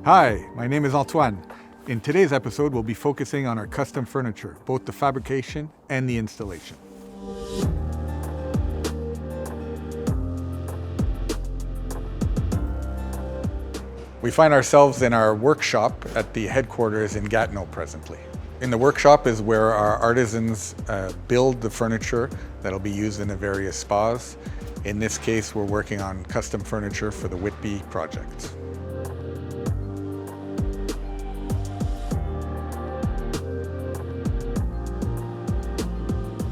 Hi, my name is Antoine. In today's episode, we'll be focusing on our custom furniture, both the fabrication and the installation. We find ourselves in our workshop at the headquarters in Gatineau presently. In the workshop is where our artisans build the furniture that'll be used in the various spas. In this case, we're working on custom furniture for the Whitby project.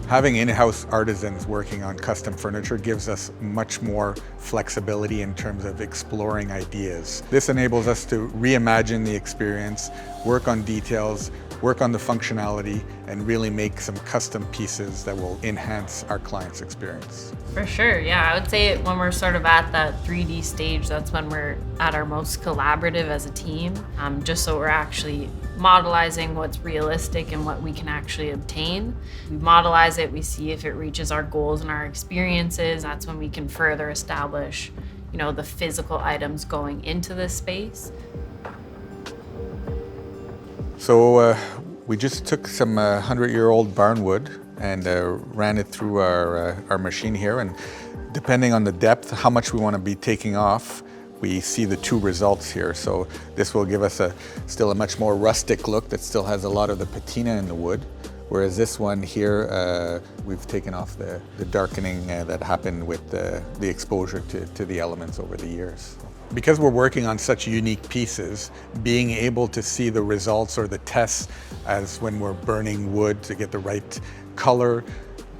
Having in-house artisans working on custom furniture gives us much more flexibility in terms of exploring ideas. This enables us to reimagine the experience, work on details, work on the functionality, and really make some custom pieces that will enhance our client's experience. For sure, yeah. I would say when we're sort of at that 3D stage, that's when we're at our most collaborative as a team, just so we're actually modelizing what's realistic and what we can actually obtain. We modelize it, we see if it reaches our goals and our experiences. That's when we can further establish, the physical items going into this space. So we just took some 100-year-old barnwood and ran it through our machine here, and depending on the depth, how much we want to be taking off, we see the two results here. So this will give us still a much more rustic look that still has a lot of the patina in the wood, whereas this one here, we've taken off the darkening that happened with the exposure to the elements over the years. Because we're working on such unique pieces, being able to see the results or the tests as when we're burning wood to get the right color,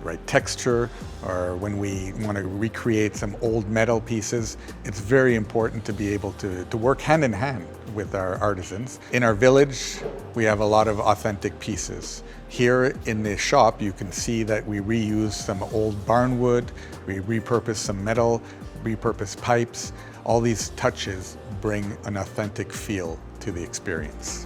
right texture, or when we want to recreate some old metal pieces, it's very important to be able to work hand in hand with our artisans. In our village, we have a lot of authentic pieces. Here in the shop, you can see that we reuse some old barnwood, we repurpose some metal, repurpose pipes. All these touches bring an authentic feel to the experience.